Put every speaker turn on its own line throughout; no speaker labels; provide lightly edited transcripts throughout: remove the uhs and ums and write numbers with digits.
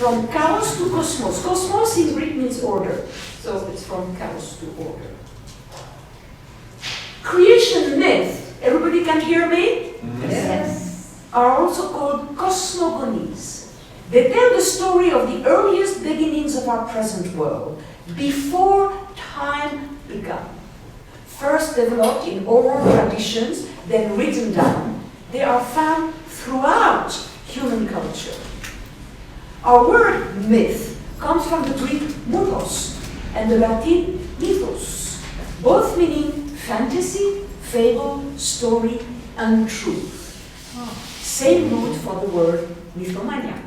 from chaos to cosmos. Cosmos in Greek means order, so it's from chaos to order. Creation myth, everybody can hear me?
Yes.
Are also called cosmogonies. They tell the story of the earliest beginnings of our present world, before time began. First developed in oral traditions, then written down, they are found throughout human culture. Our word myth comes from the Greek mythos and the Latin mythos, both meaning fantasy, fable, story, and truth. Same root for the word mythomania.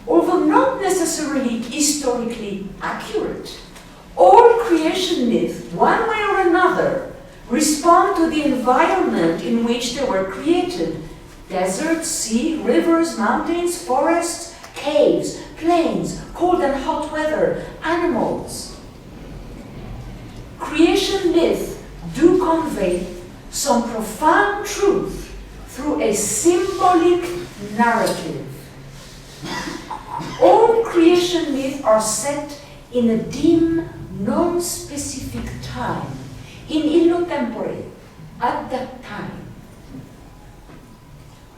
Although not necessarily historically accurate, all creation myths, one way or another, respond to the environment in which they were created. Deserts, sea, rivers, mountains, forests, caves, plains, cold and hot weather, animals. Creation myths do convey some profound truth through a symbolic narrative. All creation myths are set in a dim, non-specific time, in illo tempore, at that time.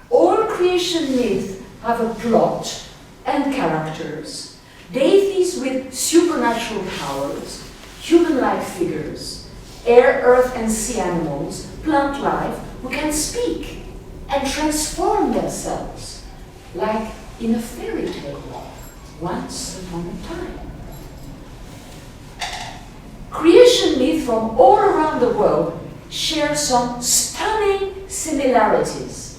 All creation myths have a plot and characters, deities with supernatural powers, human-like figures, air, earth, and sea animals, plant life, who can speak and transform themselves, like in a fairy tale, once upon a time. Creation myths from all around the world share some stunning similarities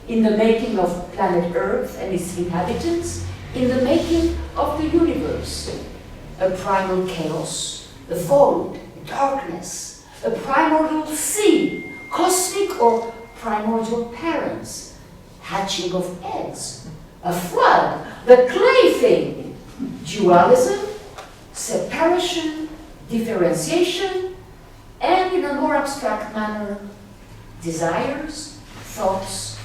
in the making of planet Earth and its inhabitants, in the making of the universe. A primal chaos, a void, darkness, a primordial sea, cosmic or primordial parents, hatching of eggs, a flood, the clay thing, dualism, separation, differentiation, and in a more abstract manner, desires, thoughts,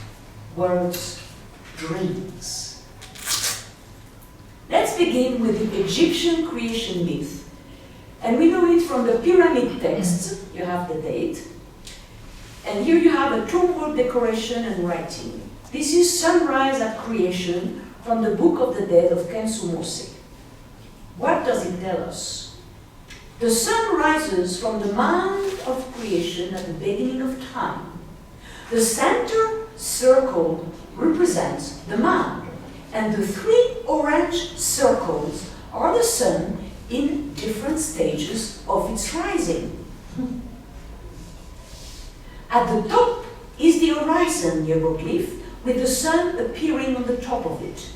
words, dreams. Let's begin with the Egyptian creation myth. And we know it from the pyramid texts. You have the date. And here you have a tomb wall decoration and writing. This is sunrise at creation from the Book of the Dead of Khensou Mose. What does it tell us? The sun rises from the mound of creation at the beginning of time. The center circle represents the mound, and the three orange circles are the sun in different stages of its rising. At the top is the horizon hieroglyph, with the sun appearing on the top of it.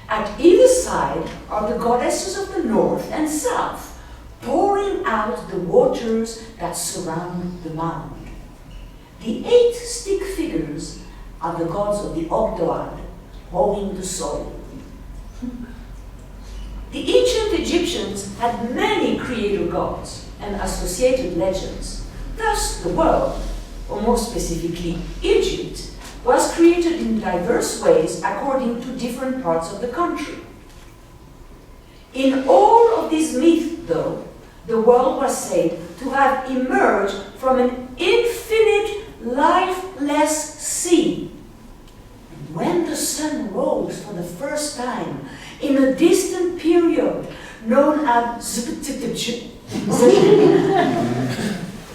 At either side are the goddesses of the north and south, pouring out the waters that surround the mound. The 8 stick figures are the gods of the Ogdoad, hoeing the soil. The ancient Egyptians had many creator gods and associated legends. Thus, the world, or more specifically Egypt, was created in diverse ways according to different parts of the country. In all of these myths, though, the world was said to have emerged from an infinite, lifeless sea. And when the sun rose for the first time in a distant period known as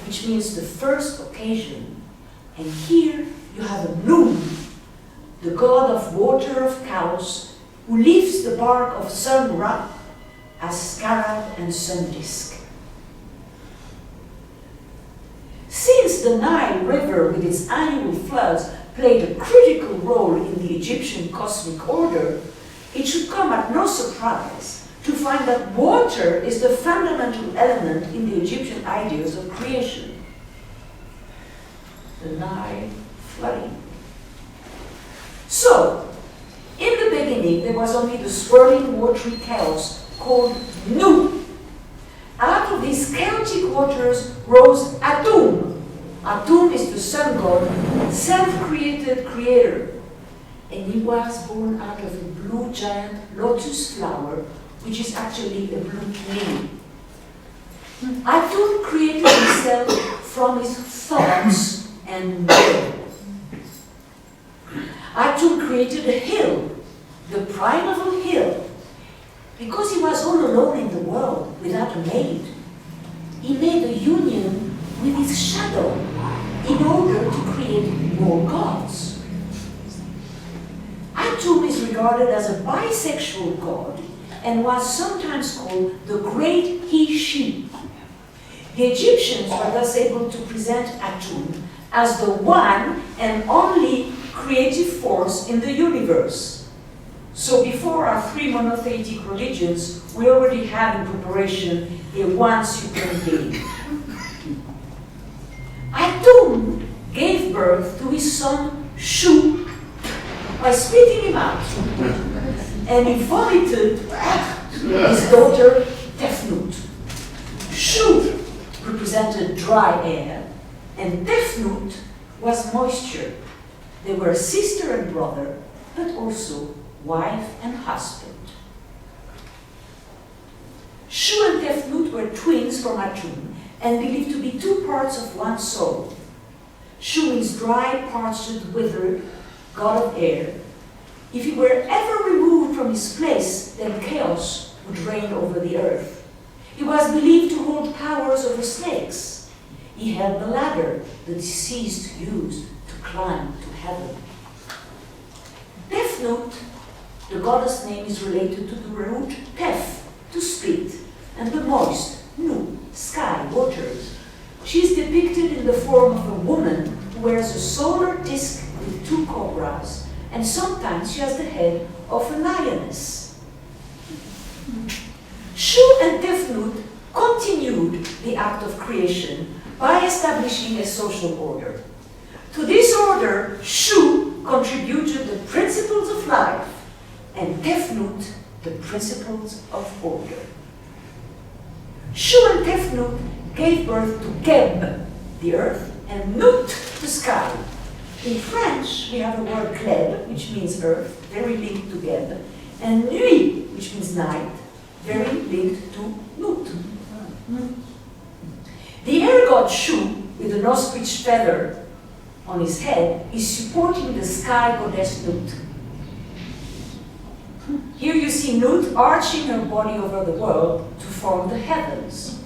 which means the first occasion, and here you have a moon, the god of water of chaos, who leaves the bark of sun ra as scarab and sun disk. Since the Nile River with its annual floods played a critical role in the Egyptian cosmic order, it should come at no surprise to find that water is the fundamental element in the Egyptian ideas of creation. The Nile flooding. So, in the beginning, there was only the swirling watery chaos called Nu. Out of these chaotic waters rose Atum. Atum is the sun god, self-created creator. and he was born out of a blue giant lotus flower, which is actually a blue lily. Atum created himself from his thoughts and will. Atum created a hill, the primeval hill, because he was all alone in the world without a mate. He made a union with his shadow in order to create more gods. Atum is regarded as a bisexual god and was sometimes called the great he-she. The Egyptians were thus able to present Atum as the one and only creative force in the universe. So before our three monotheistic religions, we already have in preparation a one supreme being. Atum gave birth to his son Shu by spitting him out, and he vomited his daughter Tefnut. Shu represented dry air, and Tefnut was moisture. They were sister and brother, but also wife and husband. Shu and Tefnut were twins from Atum and believed to be two parts of one soul. Shu means dry, parched, withered, god of air. If he were ever removed from his place, then chaos would reign over the earth. He was believed to hold powers over snakes. He held the ladder the deceased used to climb to heaven. Tefnut, the goddess name, is related to the root tef, to spit, and the moist, nu, sky, waters. She is depicted in the form of a woman who wears a solar disk with two cobras, and sometimes she has the head of a lioness. Shu and Tefnut continued the act of creation by establishing a social order. To this order, Shu contributed the principles of life, and Tefnut the principles of order. Shu and Tefnut gave birth to Geb, the earth, and Nut, the sky. In French, we have the word gleb, which means earth, very linked to Geb, and nuit, which means night, very linked to Nut. The air god Shu, with an ostrich feather on his head, is supporting the sky goddess Nut. Here you see Nut arching her body over the world to form the heavens.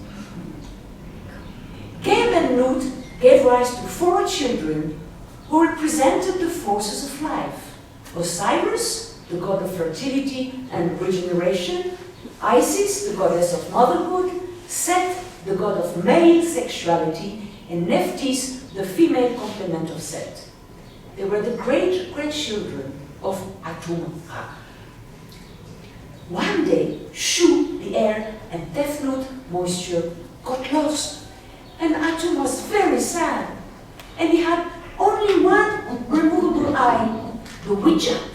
Geb and Nut gave rise to 4 children who represented the forces of life. Osiris, the god of fertility and regeneration, Isis, the goddess of motherhood, Set, the god of male sexuality, and Nephthys, the female complement of Set. They were the great-grandchildren of Atum-Ra. One day, Shu, the air, and Tefnut, moisture, got lost, and Atum was very sad, and he had only one removable eye, the Wijat,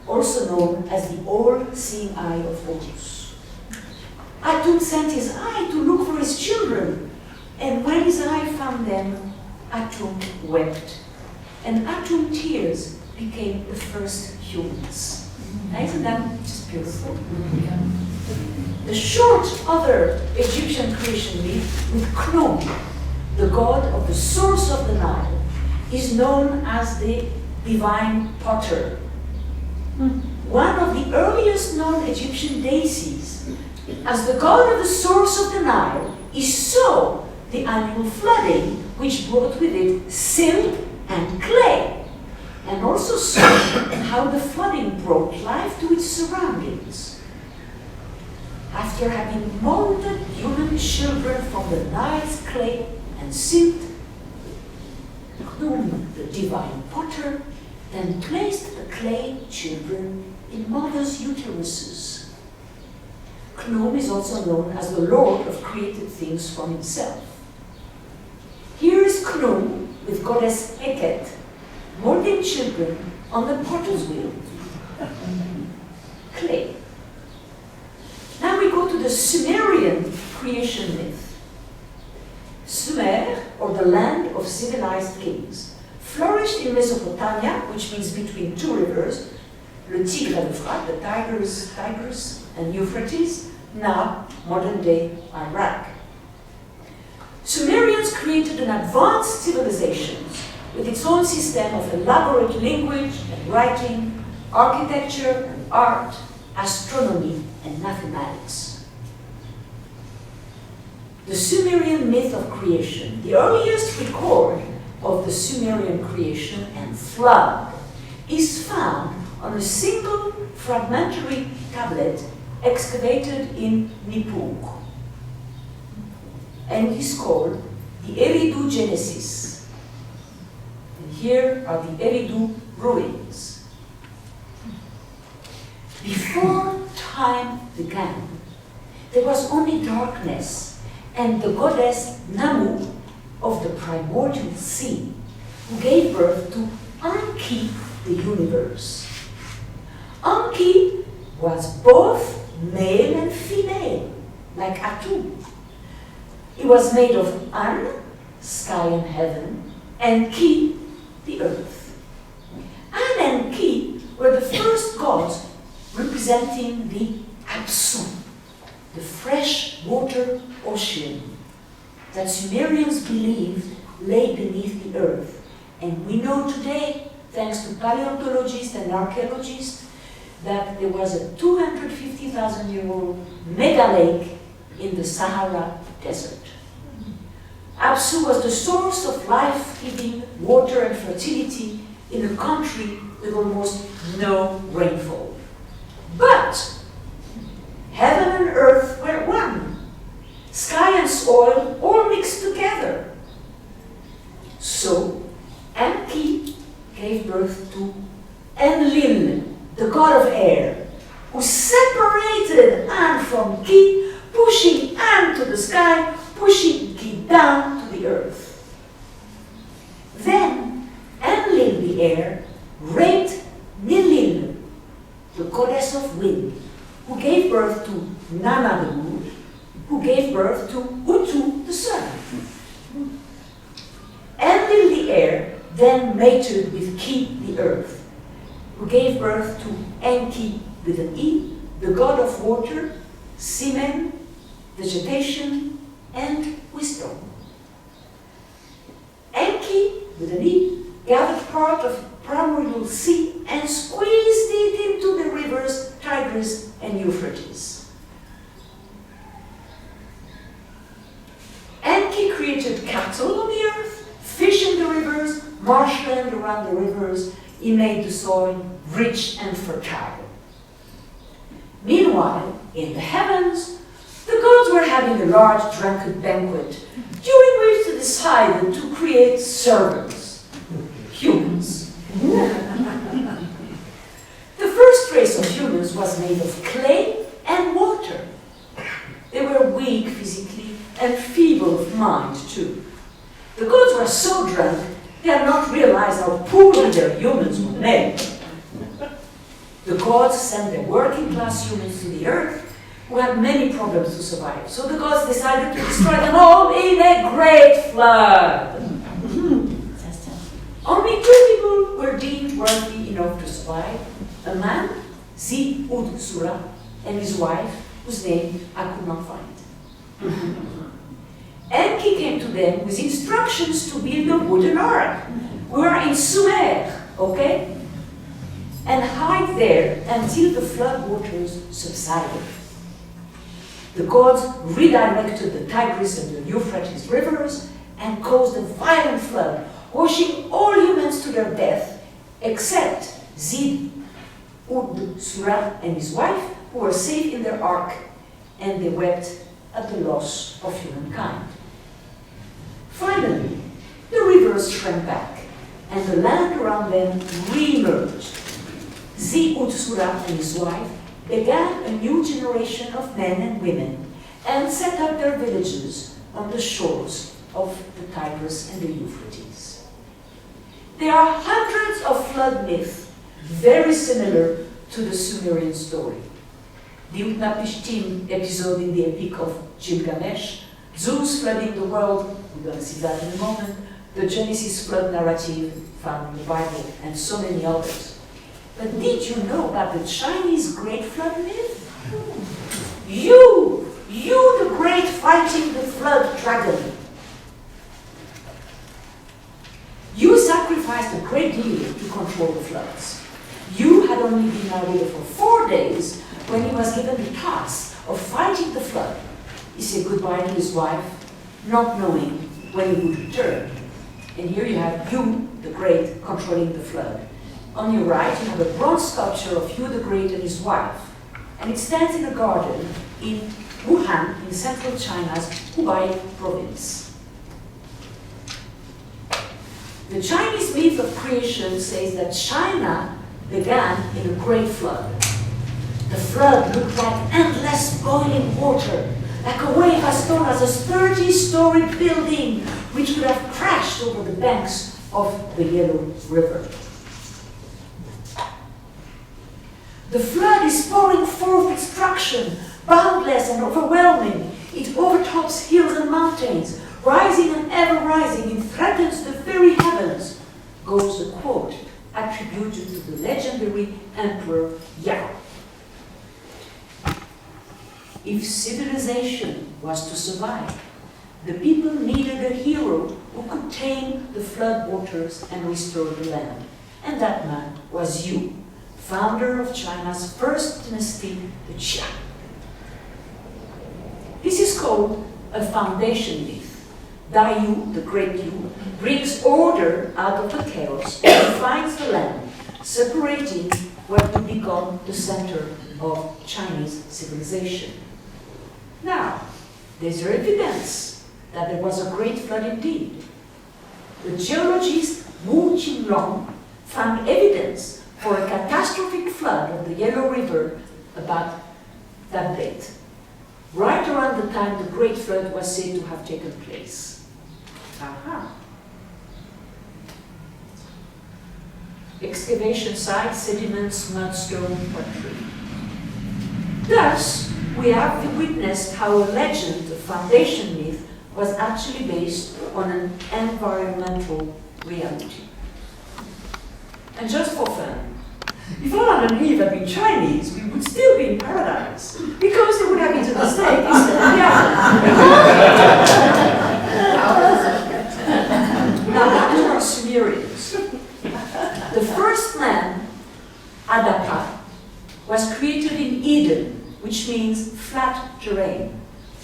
also known as the all-seeing eye of Horus. Atum sent his eye to look for his children, and when his eye found them, Atum wept, and Atum's tears became the first humans. Isn't that just beautiful? The short other Egyptian creation myth with Khnum, the god of the source of the Nile, is known as the divine potter. One of the earliest known Egyptian deities. As the god of the source of the Nile, he saw the annual flooding, which brought with it silt and clay, and also saw how the flooding brought life to its surroundings. After having molded human children from the Nile's clay and silt, Khnum, the divine potter, then placed the clay children in mothers' uteruses. Khnum is also known as the lord of created things from himself. Here is Khnum with goddess Heket, molding children on the potter's wheel. Clay. Now we go to the Sumerian creation myth. Sumer, or the land of civilized kings, flourished in Mesopotamia, which means between two rivers, le Tigre and Euphrates, the Tigris and Euphrates, now modern-day Iraq. Sumerians created an advanced civilization with its own system of elaborate language and writing, architecture and art, astronomy and mathematics. The Sumerian myth of creation, the earliest record of the Sumerian creation and flood, is found on a single fragmentary tablet excavated in Nippur, and is called the Eridu Genesis. And here are the Eridu ruins. Before time began, there was only darkness, and the goddess Namu of the primordial sea, who gave birth to Enki, the universe. Enki was both male and female, like Atu. He was made of An, sky and heaven, and Ki, the earth. An and Ki were the first gods representing the Absum, the fresh water ocean that Sumerians believed lay beneath the earth. And we know today, thanks to paleontologists and archaeologists, that there was a 250,000-year-old mega lake in the Sahara Desert. Apsu was the source of life-giving water and fertility in a country with almost no rainfall. But heaven and earth were one. Sky and soil all mixed together. So Enki gave birth to Enlil, the god of air, who separated An from Ki, pushing An to the sky, pushing Ki down to the earth. Then Enlil, the air, raped Nilil, the goddess of wind, who gave birth to Nana, the moon, who gave birth to Utu, the sun. Enlil, the air, then mated with Ki, the earth, who gave birth to Enki with an E, the god of water, semen, vegetation, and wisdom. Enki, with an E, gathered part of primordial sea and squeezed it into the rivers Tigris and Euphrates. Enki created cattle on the earth, fish in the rivers, marshland around the rivers. He made the soil rich and fertile. Meanwhile, in the heavens, the gods were having a large drunken banquet, during which they decided to create servants, humans. The first race of humans was made of clay and water. They were weak physically and feeble of mind too. The gods were so drunk they had not realized how poorly their humans were made. The gods sent their working-class humans to the earth, who had many problems to survive. So the gods decided to destroy them all in a great flood. Only two people were deemed worthy enough to survive: a man, Zi-ud-Sura, and his wife, whose name I could not find. Enki came to them with instructions to build a wooden ark. We are in Sumer, okay? And hide there until the flood waters subsided. The gods redirected the Tigris and the Euphrates rivers and caused a violent flood, washing all humans to their death, except Zid, Ud, Surah, and his wife, who were safe in their ark, and they wept at the loss of humankind. Finally, the rivers shrank back, and the land around them re-emerged. Zi-ud-Surah and his wife began a new generation of men and women and set up their villages on the shores of the Tigris and the Euphrates. There are hundreds of flood myths very similar to the Sumerian story. The Utnapishtim episode in the Epic of Gilgamesh, Zeus flooding the world, we're going to see that in a moment, the Genesis flood narrative found in the Bible, and so many others. But did you know about the Chinese Great Flood myth? You, the great fighting the flood dragon. You sacrificed a great deal to control the floods. You had only been narrator for 4 days when he was given the task of fighting the flood. He said goodbye to his wife, not knowing when he would return. And here you have you, the Great, controlling the flood. On your right, you have a bronze sculpture of Hugh the Great and his wife. And it stands in a garden in Wuhan, in central China's Hubei province. The Chinese myth of creation says that China began in a great flood. The flood looked like endless boiling water, like a wave as tall as a 30-story building, which would have crashed over the banks of the Yellow River. The flood is pouring forth destruction, boundless and overwhelming. It overtops hills and mountains, rising and ever rising. It threatens the very heavens, goes the quote attributed to the legendary Emperor Yao. If civilization was to survive, the people needed a hero who could tame the flood waters and restore the land. And that man was you, founder of China's first dynasty, the Qia. This is called a foundation myth. Dai Yu, the great Yu, brings order out of the chaos and defines the land, separating what would become the center of Chinese civilization. Now, there's evidence that there was a great flood indeed. The geologist Wu Qinglong found evidence for a catastrophic flood of the Yellow River about that date, right around the time the Great Flood was said to have taken place. Aha. Excavation sites, sediments, mudstone, pottery. Thus, we have witnessed how a legend, a foundation myth, was actually based on an environmental reality. And just for fun, if Adam and Eve had been Chinese, we would still be in paradise, because they would have eaten the snake instead of the apple. Now back to our Sumerians. The first man, Adapa, was created in Eden, which means flat terrain,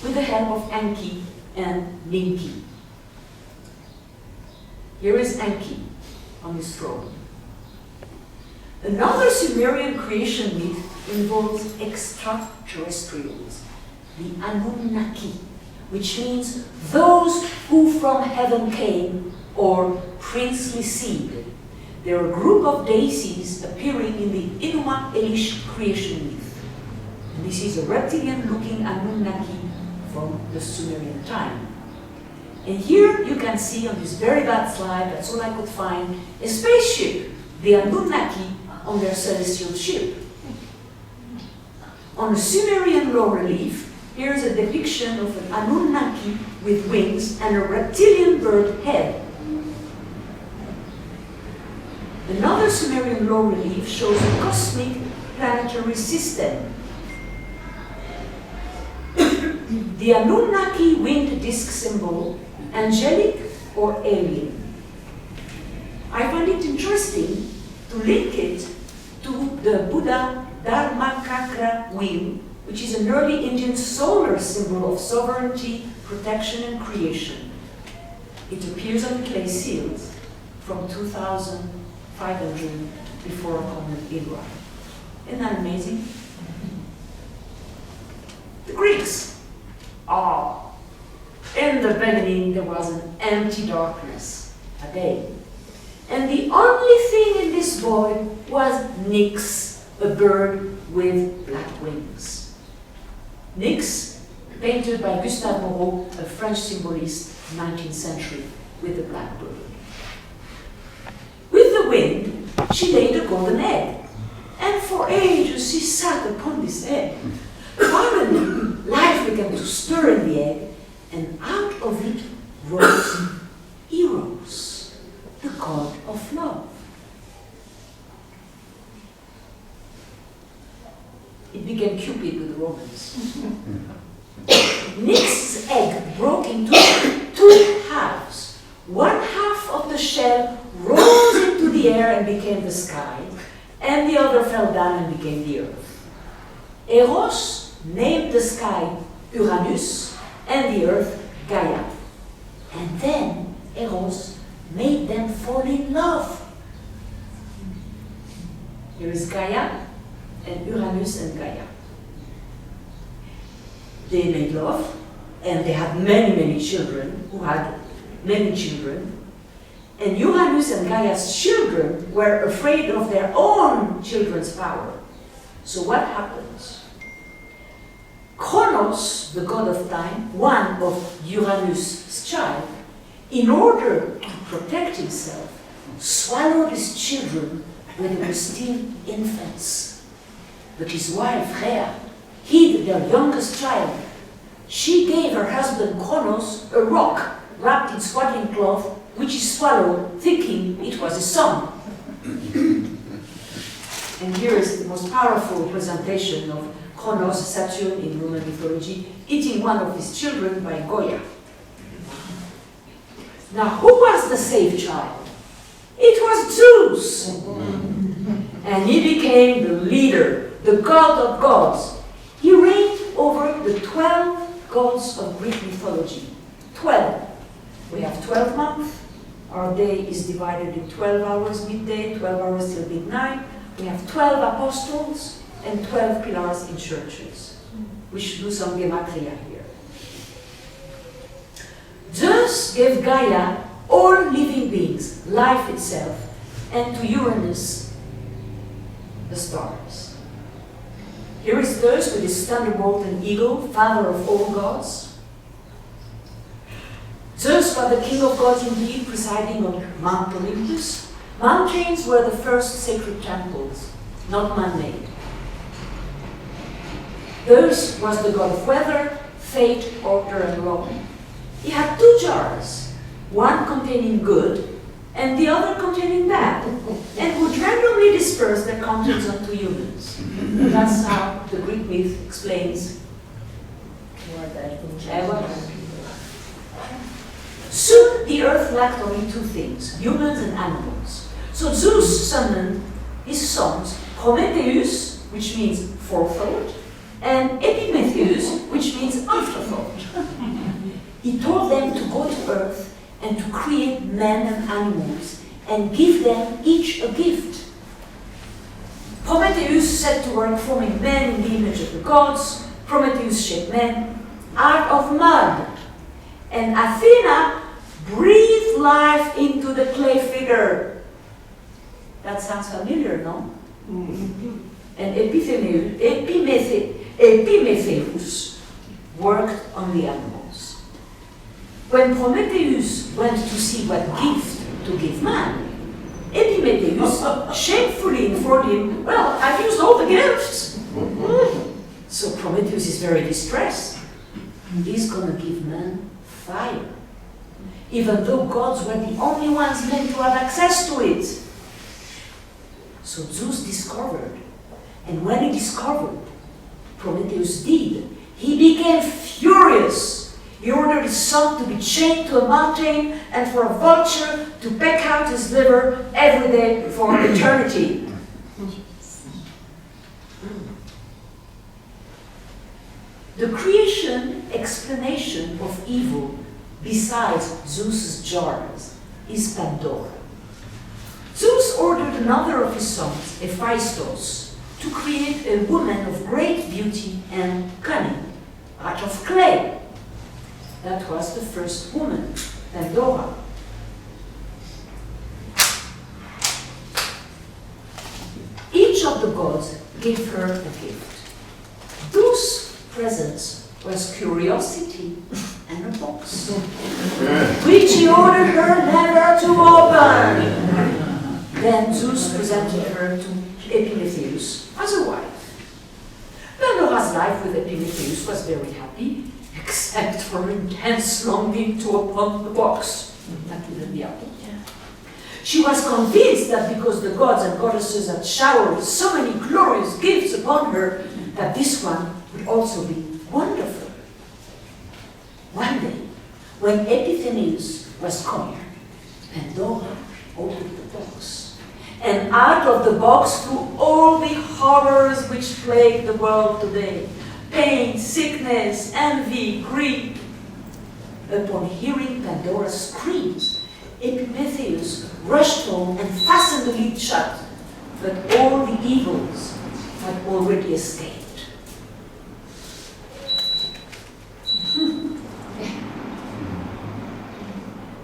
with the help of Enki and Ninki. Here is Enki on his throne. Another Sumerian creation myth involves extraterrestrials, the Anunnaki, which means those who from heaven came, or princely seed. They are a group of deities appearing in the Enuma Elish creation myth. And this is a reptilian-looking Anunnaki from the Sumerian time. And here you can see on this very bad slide, that's all I could find, a spaceship, the Anunnaki, on their celestial ship. On a Sumerian low relief, here's a depiction of an Anunnaki with wings and a reptilian bird head. Another Sumerian low relief shows a cosmic planetary system. The Anunnaki winged disc symbol, angelic or alien. I find it interesting to link it to the Buddha Dharmakakra wheel, which is an early Indian solar symbol of sovereignty, protection, and creation. It appears on clay seals from 2500 before our common era. Isn't that amazing? The Greeks. In the beginning there was an empty darkness, a day. And the only thing in this void was Nyx, a bird with black wings. Nyx, painted by Gustave Moreau, a French symbolist, 19th century, with the black bird. With the wind, she laid a golden egg, and for ages she sat upon this egg. Finally, life began to stir in the egg, and out of it rose heroes. god of love. It became Cupid with the Romans. Nix's egg broke into two halves. One half of the shell rose into the air and became the sky, and the other fell down and became the earth. Eros named the sky Uranus and the earth Gaia. And then Eros made them fall in love. Here is Gaia and Uranus and Gaia. They made love, and they had many children, who had many children. And Uranus and Gaia's children were afraid of their own children's power. So what happens? Kronos, the god of time, one of Uranus' child, in order to protect himself, swallowed his children when they were still infants. But his wife, Rhea, hid their youngest child. She gave her husband Kronos a rock wrapped in swaddling cloth, which he swallowed, thinking it was a son. And here is the most powerful representation of Kronos, Saturn in Roman mythology, eating one of his children by Goya. Now, who was the saved child? It was Zeus. And he became the leader, the god of gods. He reigned over the 12 gods of Greek mythology. 12. We have 12 months. Our day is divided in 12 hours midday, 12 hours till midnight. We have 12 apostles and 12 pillars in churches. We should do some gematria here. Zeus gave Gaia all living beings, life itself, and to Uranus, the stars. Here is Zeus with his thunderbolt and eagle, father of all gods. Zeus was the king of gods indeed, presiding on Mount Olympus. Mountains were the first sacred temples, not man-made. Zeus was the god of weather, fate, order, and law. He had two jars, one containing good and the other containing bad, and would randomly disperse their contents onto humans. And that's how the Greek myth explains. Soon the earth lacked only two things, humans and animals. So Zeus summoned his sons, Prometheus, which means forethought, and Epimetheus, which means afterthought. He told them to go to earth and to create men and animals and give them each a gift. Prometheus set to work forming men in the image of the gods. Prometheus shaped men out of mud. And Athena breathed life into the clay figure. That sounds familiar, no? And Epimetheus worked on the animals. When Prometheus went to see what gift to give man, Epimetheus shamefully informed him, well, I've used all the gifts. So Prometheus is very distressed. He's going to give man fire, even though gods were the only ones meant to have access to it. So Zeus discovered, and when he discovered, Prometheus did, he became furious. He ordered his son to be chained to a mountain and for a vulture to peck out his liver every day for eternity. The creation explanation of evil, besides Zeus's jars, is Pandora. Zeus ordered another of his sons, Hephaestus, to create a woman of great beauty and cunning, out of clay. That was the first woman, Pandora. Each of the gods gave her a gift. Zeus' presence was curiosity and a box, which he ordered her never to open. Then Zeus presented her to Epimetheus as a wife. Pandora's life with Epimetheus was very happy, except for intense longing to open the box. That wouldn't be happy. She was convinced that because the gods and goddesses had showered so many glorious gifts upon her, that this one would also be wonderful. One day, when Epiphanius was coming, Pandora opened the box. And out of the box flew all the horrors which plague the world today. Pain, sickness, envy, greed. Upon hearing Pandora's screams, Epimetheus rushed home and fastened the lid shut, but all the evils had already escaped.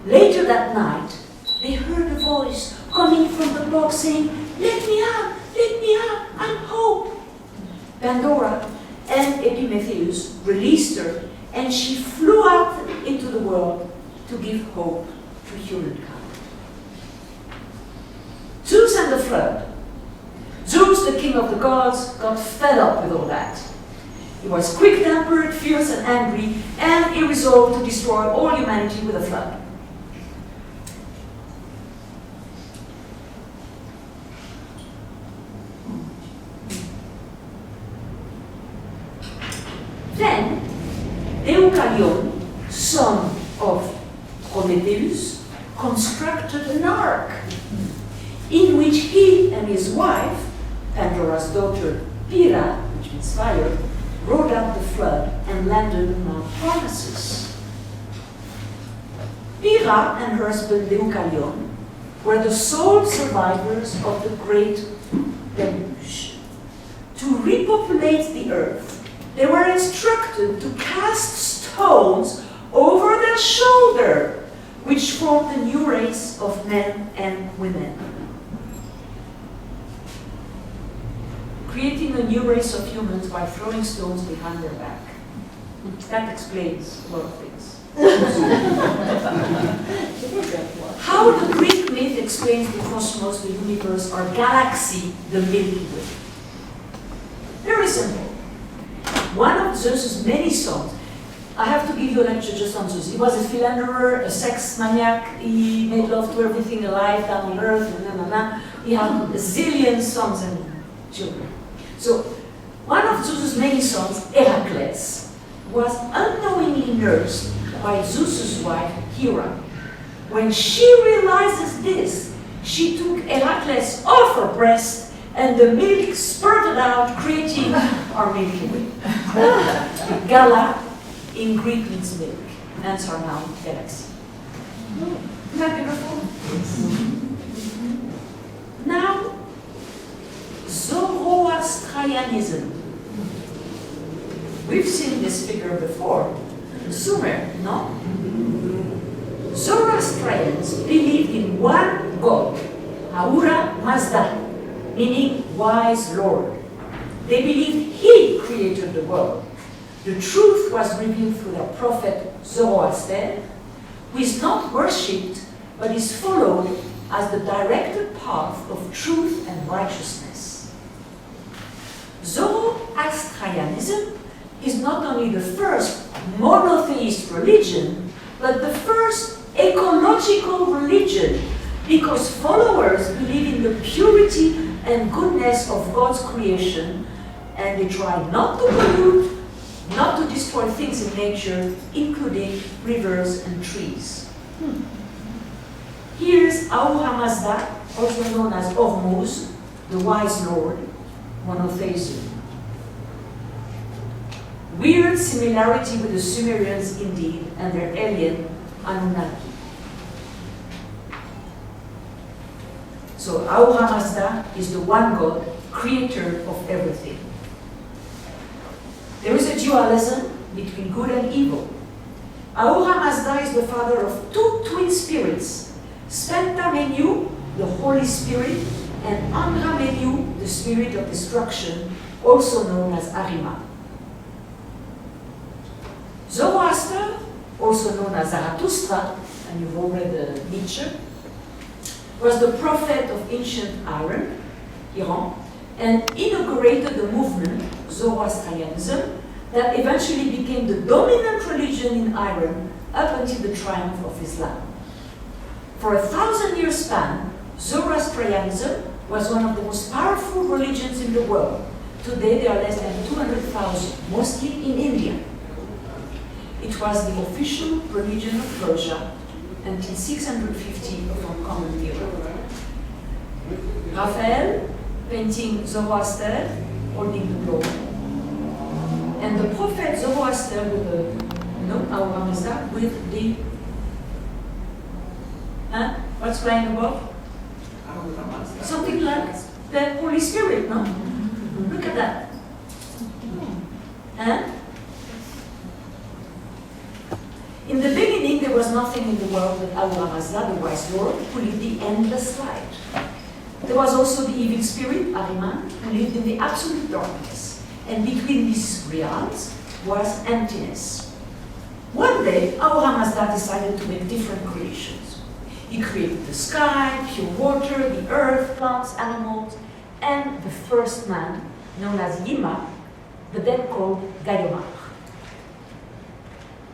Later that night, they heard a voice coming from the box saying, let me out, I'm Hope. Pandora and Epimetheus released her, and she flew out into the world to give hope to humankind. Zeus and the flood. Zeus, the king of the gods, got fed up with all that. He was quick-tempered, fierce and angry, and he resolved to destroy all humanity with a flood. Then, Deucalion, son of Prometheus, constructed an ark in which he and his wife, Pandora's daughter Pyrrha, which means fire, rode out the flood and landed on Mount Parnassus. Pyrrha and her husband Deucalion were the sole survivors of the great deluge. To repopulate the earth, they were instructed to cast stones over their shoulder, which formed a new race of men and women. Creating a new race of humans by throwing stones behind their back. That explains a lot of things. How the Greek myth explains the cosmos, the universe, our galaxy, the Milky Way. Very simple. One of Zeus's many sons, I have to give you a lecture just on Zeus. He was a philanderer, a sex maniac. He made love to everything alive down on earth. He had a zillion sons and children. So, one of Zeus's many sons, Heracles, was unknowingly nursed by Zeus's wife, Hera. When she realizes this, she took Heracles off her breast, and the milk spurted out, creating our Milky Way. Gala in Greek means milk, hence our noun galaxy. Isn't that beautiful? Now, Zoroastrianism. We've seen this figure before. Sumer, no? Zoroastrians believed in one God, Ahura Mazda, meaning wise Lord. They believed he created the world. The truth was revealed through their prophet Zoroaster, who is not worshipped, but is followed as the directed path of truth and righteousness. Zoroastrianism is not only the first monotheist religion, but the first ecological religion, because followers believe in the purity and goodness of God's creation, and they try not to pollute, not to destroy things in nature, including rivers and trees. Here's Ahura Mazda, also known as Hormuz, the wise lord, monotheism. Weird similarity with the Sumerians indeed, and their alien Anunnaki. So Ahura Mazda is the one God, creator of everything. There is a dualism between good and evil. Ahura Mazda is the father of two twin spirits, Spenta Menu, the Holy Spirit, and Angra Menu, the spirit of destruction, also known as Arima. Zoroaster, also known as Zarathustra, and you've all read Nietzsche, was the prophet of ancient Iran, and inaugurated the movement, Zoroastrianism, that eventually became the dominant religion in Iran up until the triumph of Islam. For a 1,000-year span, Zoroastrianism was one of the most powerful religions in the world. Today there are less than 200,000, mostly in India. It was the official religion of Persia until 650 of our common era. Raphael painting Zoroaster holding the globe. And the prophet Zoroaster with the Ahura Mazda with the what's flying above? Something like the Holy Spirit, no? Look at that. In the beginning, there was nothing in the world but Ahura Mazda, the wise Lord, who lived the endless light. There was also the evil spirit, Ahriman, who lived in the absolute darkness. And between these realms was emptiness. One day, Ahura Mazda decided to make different creations. He created the sky, pure water, the earth, plants, animals, and the first man, known as Yima, but then called Gayomar.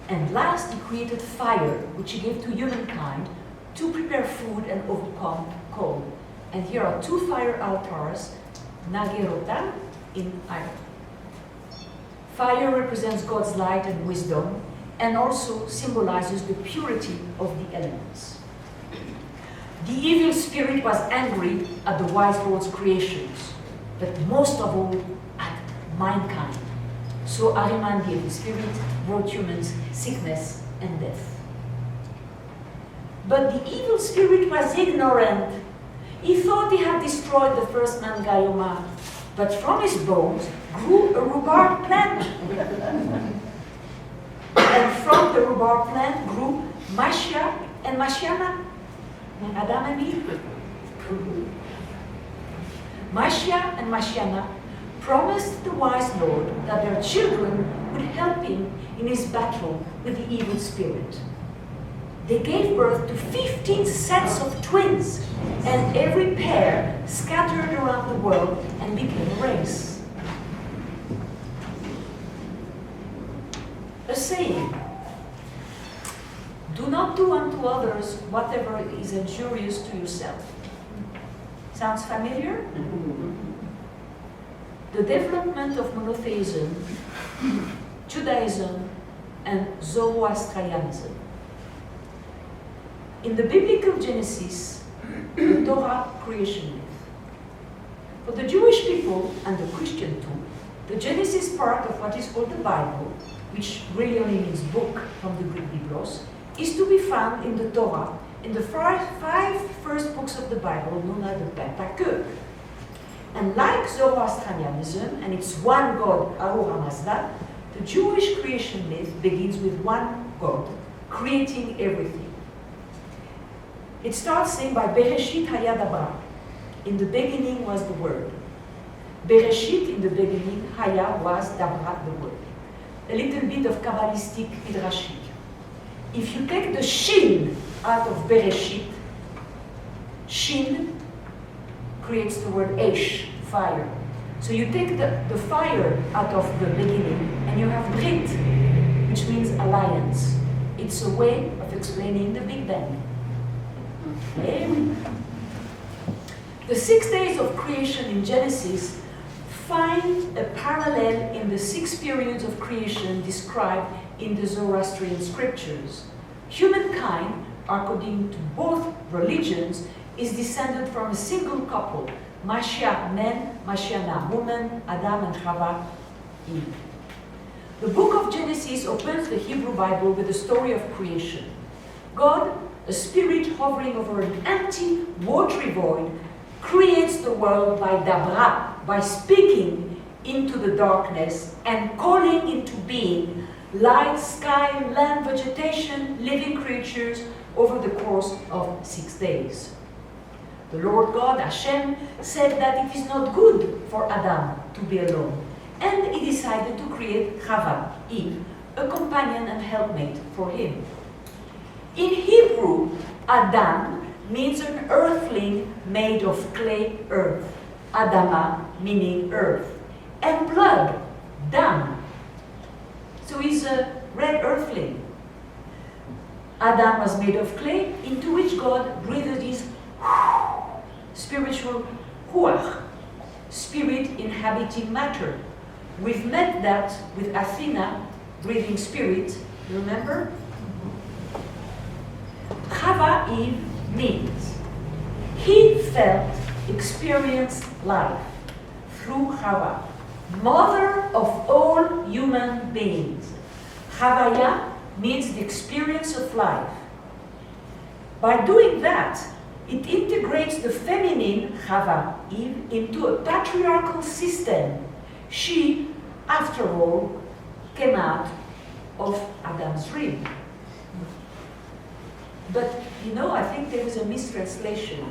And last, he created fire, which he gave to humankind to prepare food and overcome cold. And here are two fire altars, Nagerota in iron. Fire represents God's light and wisdom, and also symbolizes the purity of the elements. The evil spirit was angry at the wise Lord's creations, but most of all at mankind. So Ahriman, the evil spirit, brought humans sickness and death. But the evil spirit was ignorant. He thought he had destroyed the first man, Gayomar, but from his bones grew a rhubarb plant. And from the rhubarb plant grew Mashia and Mashiana, Adam and Eve. Mashia and Mashiana promised the wise Lord that their children would help him in his battle with the evil spirit. They gave birth to 15 sets of twins, and every pair scattered around the world and became a race. A saying, do not do unto others whatever is injurious to yourself. Sounds familiar? The development of monotheism, Judaism, and Zoroastrianism. In the biblical Genesis, the Torah creation myth. For the Jewish people, and the Christian too, the Genesis part of what is called the Bible, which really only means book from the Greek Biblos, is to be found in the Torah, in the five first books of the Bible, known as the Pentateuch. And like Zoroastrianism and its one god, Ahura Mazda, the Jewish creation myth begins with one God, creating everything. It starts saying by Bereshit haya dabra. In the beginning was the word. Bereshit, in the beginning, haya was dabra, the word. A little bit of Kabbalistic midrashic. If you take the shin out of Bereshit, shin creates the word esh, fire. So you take the fire out of the beginning and you have brit, which means alliance. It's a way of explaining the Big Bang. The 6 days of creation in Genesis find a parallel in the 6 periods of creation described in the Zoroastrian scriptures. Humankind, according to both religions, is descended from a single couple, Mashia man, Mashiana woman, Adam and Chava, Eve. The book of Genesis opens the Hebrew Bible with the story of creation. God, a spirit hovering over an empty, watery void, creates the world by dabra, by speaking into the darkness and calling into being light, sky, land, vegetation, living creatures over the course of 6 days. The Lord God, Hashem, said that it is not good for Adam to be alone, and he decided to create Chava, Eve, a companion and helpmate for him. In Hebrew, Adam means an earthling made of clay earth, Adama meaning earth, and blood, dam. So he's a red earthling. Adam was made of clay, into which God breathed his spiritual ruach, spirit inhabiting matter. We've met that with Athena, breathing spirit, remember? Chava Eve means he felt, experienced life through Chava, mother of all human beings. Chavaya means the experience of life. By doing that, it integrates the feminine, Chava, Eve, into a patriarchal system. She, after all, came out of Adam's rib. But, you know, I think there is a mistranslation.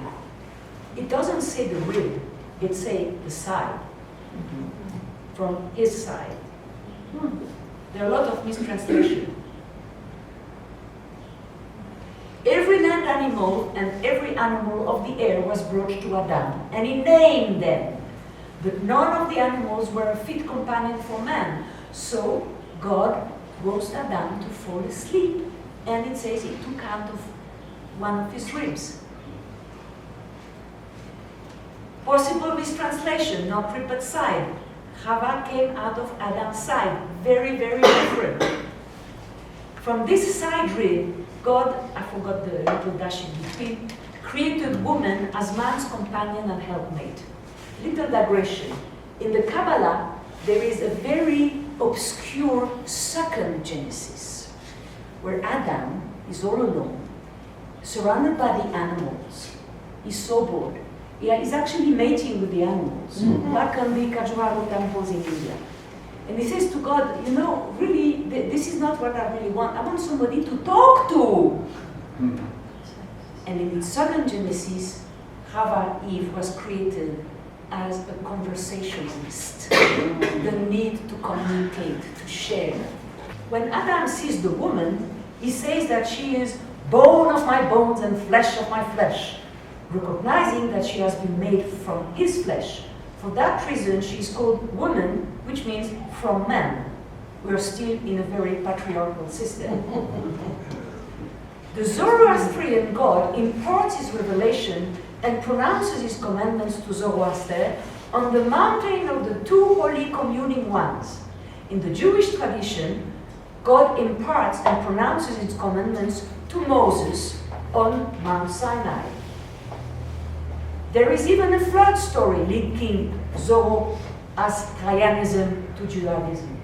It doesn't say the rib, it says the side, from his side. There are a lot of mistranslations. Every land animal and every animal of the air was brought to Adam, and he named them. But none of the animals were a fit companion for man. So God caused Adam to fall asleep, and it says he took out of one of his ribs. Possible mistranslation, not rib but side. Chava came out of Adam's side. Very, very different. From this side rib, God, I forgot the little dash in between, created woman as man's companion and helpmate. Little digression. In the Kabbalah, there is a very obscure second Genesis, where Adam is all alone, surrounded by the animals. He's so bored. He's actually mating with the animals, like on the Kajuharu temples in India. And he says to God, you know, really, this is not what I really want. I want somebody to talk to. And in the second Genesis, Chava, Eve, was created as a conversationalist. The need to communicate, to share. When Adam sees the woman, he says that she is bone of my bones and flesh of my flesh, recognizing that she has been made from his flesh. For that reason, she is called woman, which means from man. We're still in a very patriarchal system. The Zoroastrian God imparts his revelation and pronounces his commandments to Zoroaster on the mountain of the two holy communing ones. In the Jewish tradition, God imparts and pronounces his commandments to Moses on Mount Sinai. There is even a flood story linking Zoroastrianism to Judaism,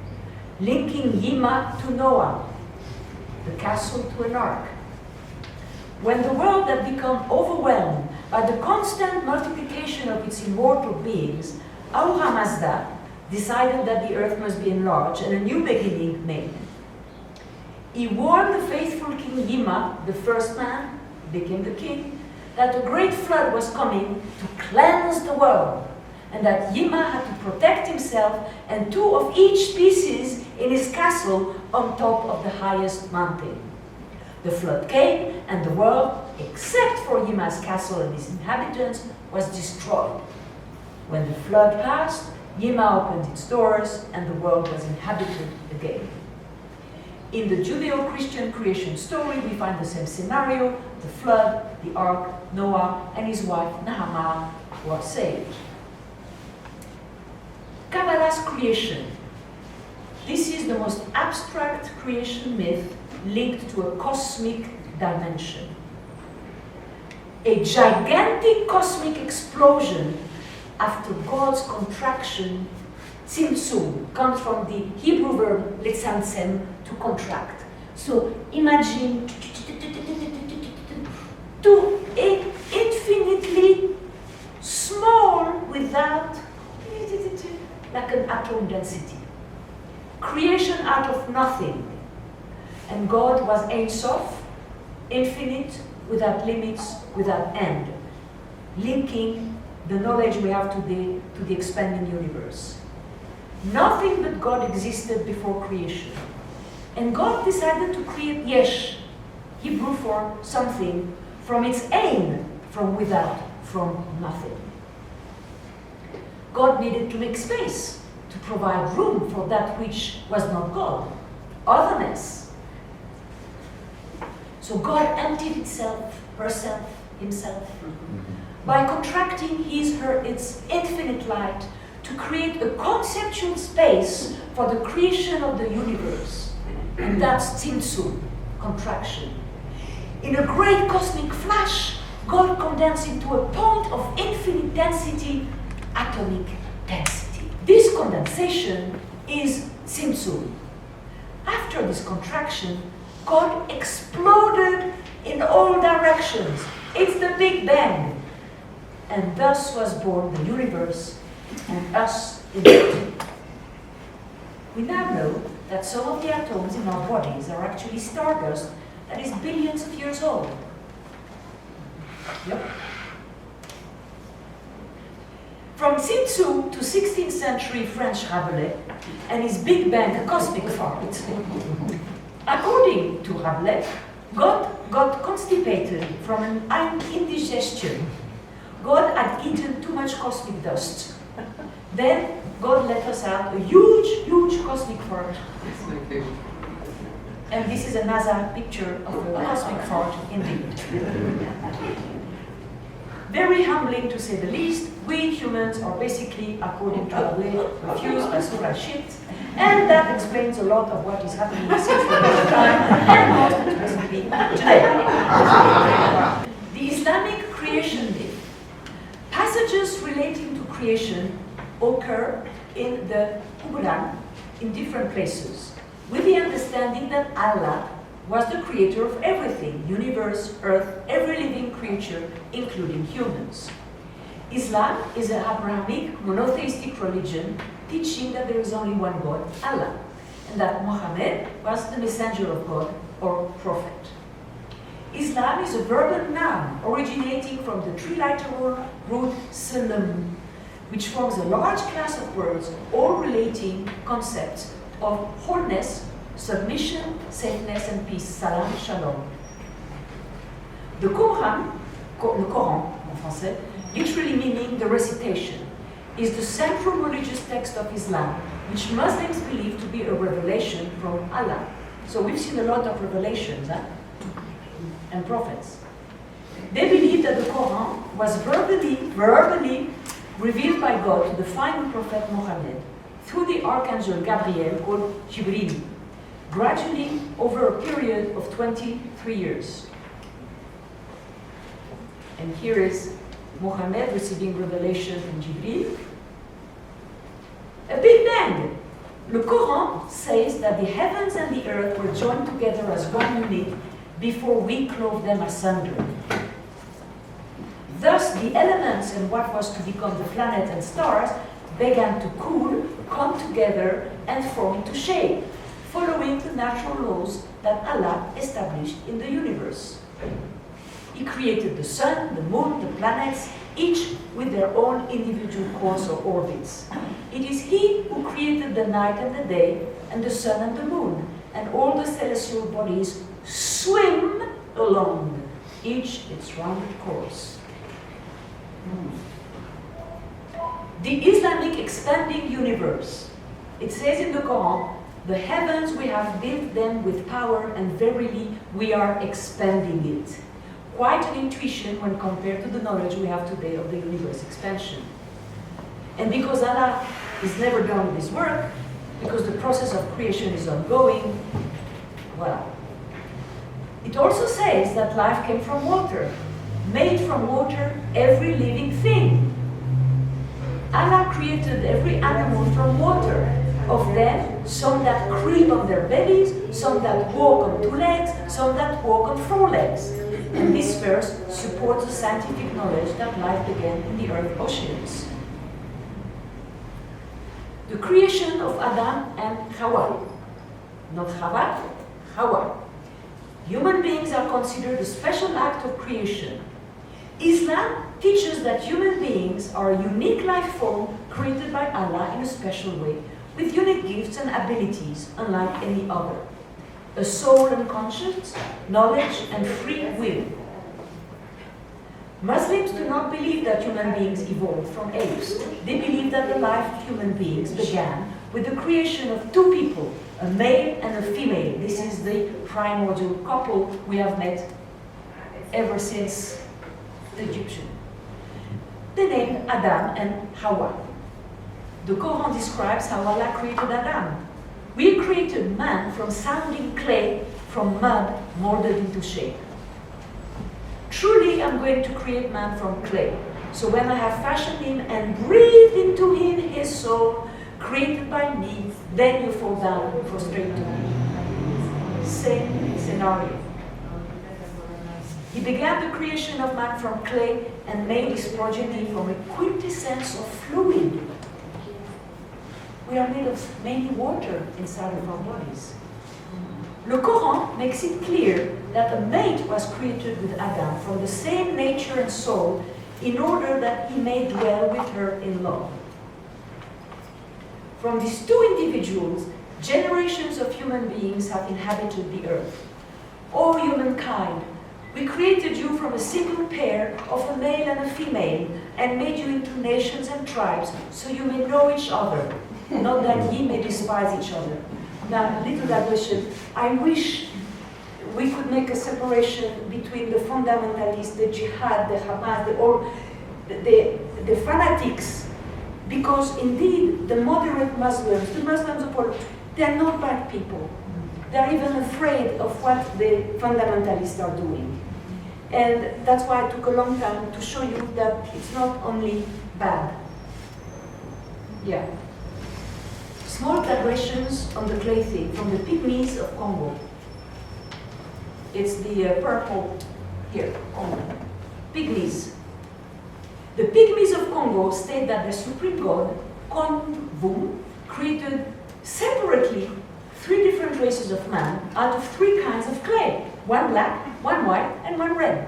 linking Yima to Noah, the castle to an ark. When the world had become overwhelmed by the constant multiplication of its immortal beings, Ahura Mazda decided that the earth must be enlarged and a new beginning made. He warned the faithful King Yima, the first man, became the king, that a great flood was coming to cleanse the world, and that Yima had to protect himself and two of each species in his castle on top of the highest mountain. The flood came, and the world, except for Yima's castle and his inhabitants, was destroyed. When the flood passed, Yima opened its doors, and the world was inhabited again. In the Judeo-Christian creation story, we find the same scenario: the flood, the ark, Noah, and his wife Nahama were saved. Kabbalah's creation. This is the most abstract creation myth linked to a cosmic dimension. A gigantic cosmic explosion after God's contraction, tzimtzum, comes from the Hebrew verb letzamtzem, to contract. So imagine to infinitely small without, like an atom density. Creation out of nothing. And God was Ein Sof, infinite, without limits, without end, linking the knowledge we have today to the expanding universe. Nothing but God existed before creation. And God decided to create yesh, Hebrew for something, from its aim, from without, from nothing. God needed to make space, to provide room for that which was not God, otherness. So God emptied himself, by contracting its infinite light to create a conceptual space for the creation of the universe. And that's Tzimtzum, contraction. In a great cosmic flash, God condensed into a point of infinite density, atomic density. This condensation is Tzimtzum. After this contraction, God exploded in all directions. It's the Big Bang. And thus was born the universe, and us in it. We now know that some of the atoms in our bodies are actually stardust that is billions of years old. Yep. From Tzimtzum to 16th century French Rabelais and his Big Bang cosmic fart. According to Rabelais, God got constipated from an indigestion. God had eaten too much cosmic dust. Then God let us out a huge, huge cosmic fart. And this is a NASA picture of a cosmic fart indeed. Very humbling to say the least. We humans are basically, according to Rabelais, refused by solar shit. And that explains a lot of what is happening since the beginning of time, and most recently today. The Islamic creation myth. Passages relating to creation occur in the Quran in different places, with the understanding that Allah was the creator of everything, universe, earth, every living creature, including humans. Islam is an Abrahamic monotheistic religion teaching that there is only one God, Allah, and that Muhammad was the messenger of God or prophet. Islam is a verbal noun originating from the triliteral root salam, which forms a large class of words all relating concepts of wholeness, submission, safeness, and peace. Salam, shalom. The Quran, le Coran en français, literally meaning the recitation, is the central religious text of Islam, which Muslims believe to be a revelation from Allah. So we've seen a lot of revelations and prophets. They believe that the Quran was verbally revealed by God to the final prophet Muhammad through the archangel Gabriel, called Jibril, gradually over a period of 23 years. And here is Muhammad receiving revelation from Jibril. A Big Bang. The Quran says that the heavens and the earth were joined together as one unit before we clove them asunder. Thus, the elements and what was to become the planet and stars began to cool, come together, and form into shape, following the natural laws that Allah established in the universe. He created the sun, the moon, the planets, each with their own individual course or orbits. It is He who created the night and the day, and the sun and the moon, and all the celestial bodies swim along, each its rounded course. The Islamic expanding universe. It says in the Quran, the heavens we have built them with power, and verily we are expanding it. Quite an intuition when compared to the knowledge we have today of the universe expansion. And because Allah is never done with His work, because the process of creation is ongoing, well. It also says that life came from water, made from water every living thing. Allah created every animal from water. Of them, some that creep on their bellies, some that walk on 2 legs, some that walk on 4 legs. And this verse supports the scientific knowledge that life began in the earth oceans. The creation of Adam and Hawa. Not Chava, Hawa. Human beings are considered a special act of creation. Islam teaches that human beings are a unique life form created by Allah in a special way, with unique gifts and abilities unlike any other. A soul and conscience, knowledge and free will. Muslims do not believe that human beings evolved from apes. They believe that the life of human beings began with the creation of 2 people, a male and a female. This is the primordial couple we have met ever since the Egyptian. they named Adam and Hawa. The Quran describes how Allah created Adam. We created man from sounding clay, from mud molded into shape. Truly, I'm going to create man from clay. So when I have fashioned him and breathed into him his soul, created by me, then you fall down and prostrate to me. Same scenario. He began the creation of man from clay and made his progeny from a quintessence of fluid. We are made of mainly water inside of our bodies. Le Quran makes it clear that a mate was created with Adam from the same nature and soul in order that he may dwell with her in love. From these two individuals, generations of human beings have inhabited the earth. O humankind, we created you from a single pair of a male and a female and made you into nations and tribes so you may know each other, not that ye may despise each other. Now, little digression, I wish we could make a separation between the fundamentalists, the jihad, the Hamas, the fanatics, because indeed the moderate Muslims, the Muslims of all, they're not bad people. They're even afraid of what the fundamentalists are doing. And that's why it took a long time to show you that it's not only bad. Yeah. Small digressions on the clay thing from the Pygmies of Congo. It's the purple here, Congo. Pygmies. The Pygmies of Congo state that the supreme god, Konvum, created separately 3 different races of man out of 3 kinds of clay. 1 black, 1 white, and 1 red.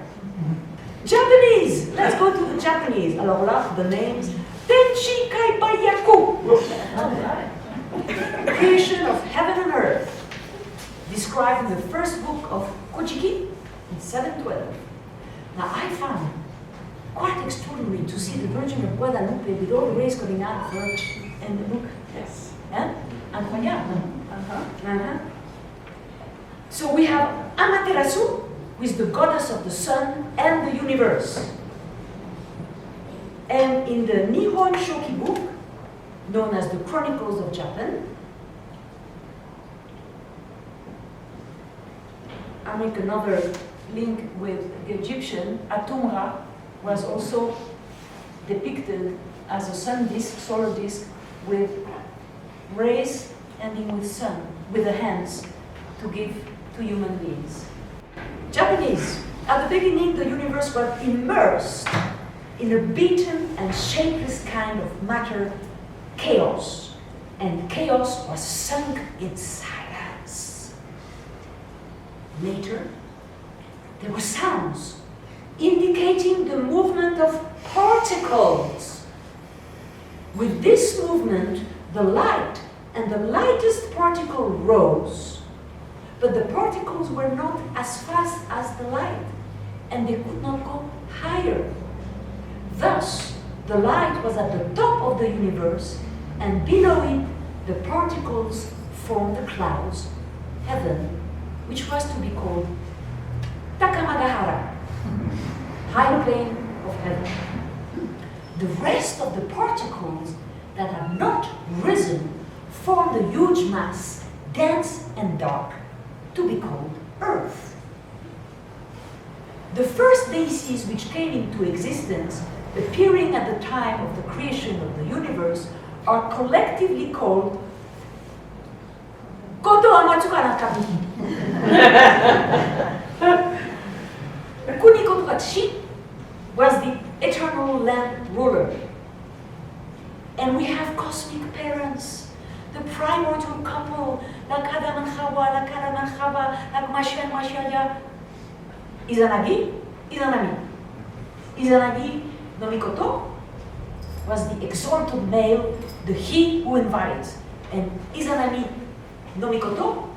Japanese! Let's go to the Japanese. Alors là, the names. Tenchi Kaibayaku. Creation of heaven and earth. Described in the first book of Kojiki in 712. Now I found quite extraordinary to see the Virgin of Guadalupe with all the rays coming out of her and look.
Yes.
Hein? Incroyable. So we have Amaterasu, who is the goddess of the sun and the universe. And in the Nihon Shoki book, known as the Chronicles of Japan, I make another link with the Egyptian. Atumra was also depicted as a sun disk, solar disk, with rays ending with sun, with the hands to give to human beings. Japanese. At the beginning, the universe was immersed in a beaten and shapeless kind of matter, chaos. And chaos was sunk in silence. Later, there were sounds indicating the movement of particles. With this movement, the light and the lightest particle rose, but the particles were not as fast as the light, and they could not go higher. Thus, the light was at the top of the universe, and below it, the particles formed the clouds, heaven, which was to be called Takamagahara, high plane of heaven. The rest of the particles that had not risen formed a huge mass, dense and dark, to be called Earth. The first deities which came into existence, appearing at the time of the creation of the universe, are collectively called Koto Amatsukara Kabi. Kuniko Tsukachi was the eternal land ruler. And we have cosmic parents, the primordial couple, like Adam and Hawa, like Adam and Chava, like Mashiach and Mashiach. Izanagi, Izanami. Izanagi no Mikoto was the exalted male, the he who invites. And Izanami no Mikoto,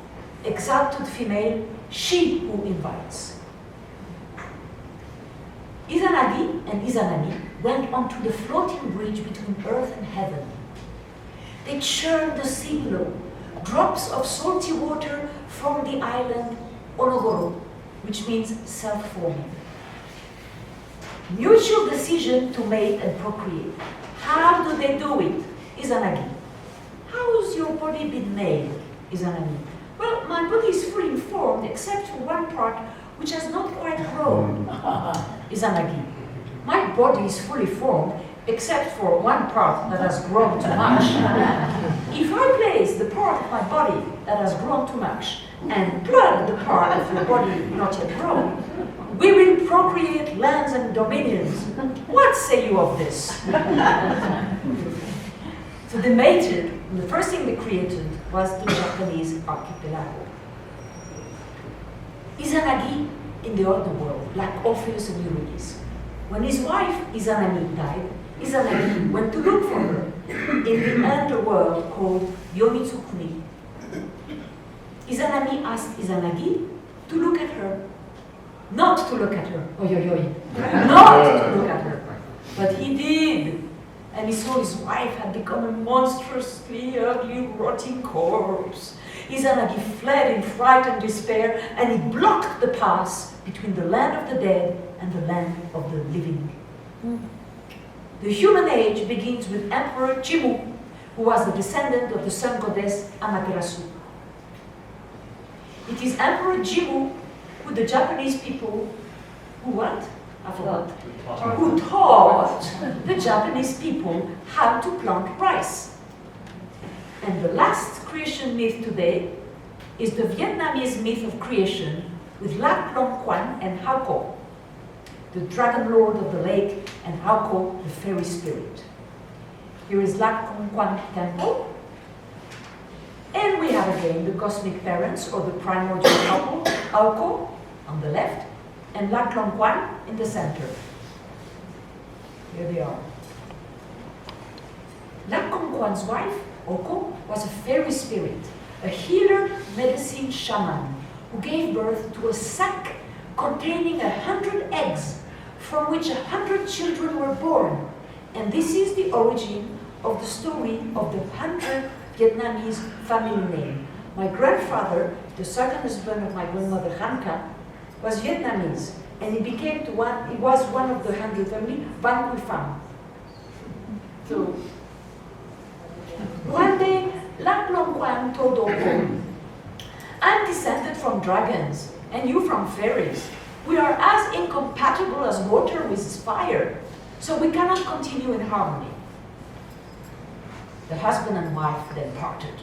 exalted female, she who invites. Izanagi and Izanami went onto the floating bridge between earth and heaven. They churned the sea below. Drops of salty water from the island Onogoro, which means self-forming. Mutual decision to mate and procreate. How do they do it? Izanagi. How's your body been made? Izanagi. Well, my body is fully formed except for one part which has not quite grown. Izanagi. My body is fully formed except for one part that has grown too much. If I place the part of my body that has grown too much and plug the part of your body not yet grown, we will procreate lands and dominions. What say you of this? So they mated, and the first thing they created was the Japanese archipelago. Izanagi in the underworld, like Orpheus and Eurydice. When his wife Izanami died, Izanagi went to look for her in the underworld called Yomitsukuni. Izanami asked Izanagi to look at her. Not to look at her. Oi, oi, oi. Not to look at her. But he did. And he saw his wife had become a monstrously ugly, rotting corpse. Izanagi fled in fright and despair, and he blocked the pass between the land of the dead and the land of the living. The human age begins with Emperor Jimmu, who was the descendant of the sun goddess Amaterasu. It is Emperor Jimmu who the Japanese people, who what? I forgot. Who taught the Japanese people how to plant rice. And the last creation myth today is the Vietnamese myth of creation with Lac Long Quan and Hauko, the dragon lord of the lake, and Hauko, the fairy spirit. Here is Lac Long Quan temple. And we have again the cosmic parents, or the primordial couple, Hauko on the left, and Lac Long Quan in the center. Here they are. Lac Long Quan's wife, Oko, was a fairy spirit, a healer, medicine shaman, who gave birth to a sack containing 100 eggs, from which 100 children were born. And this is the origin of the story of the 100 Vietnamese family name. My grandfather, the second husband of my grandmother Hanka, was Vietnamese, and he was one of the 100 family, Van Quy Pham. So, one day, Lac Long Quan told Oko, I'm descended from dragons, and you from fairies. We are as incompatible as water with fire, so we cannot continue in harmony. The husband and wife then parted.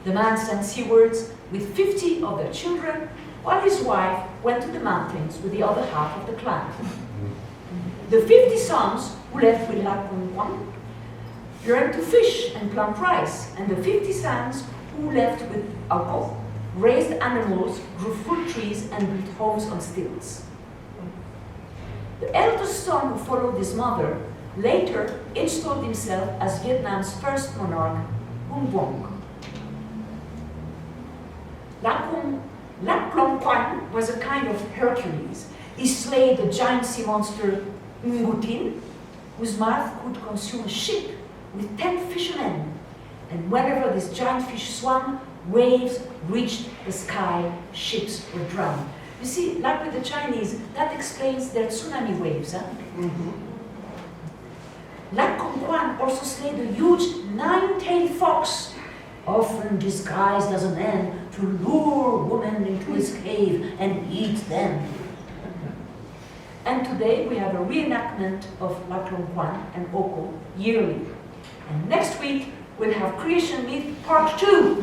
The man sent seawards with 50 of their children, while his wife went to the mountains with the other half of the clan. The 50 sons who left with Lac Long Quan learned to fish and plant rice, and the 50 sons who left with Auko raised animals, grew fruit trees, and built homes on stilts. The eldest son who followed his mother later installed himself as Vietnam's first monarch, Hung Vuong. Lac Long Quan was a kind of Hercules. He slayed the giant sea monster Ngu Tin, whose mouth could consume a ship with 10 fishermen. And whenever this giant fish swam, waves reached the sky, ships were drowned. You see, like with the Chinese, that explains their tsunami waves. Huh? Lac Long Quan also slayed a huge 9-tailed fox, often disguised as a man, to lure women into his cave and eat them. And today we have a reenactment of Lac Long Quan and Oko yearly. And next week we'll have Creation Myth Part 2.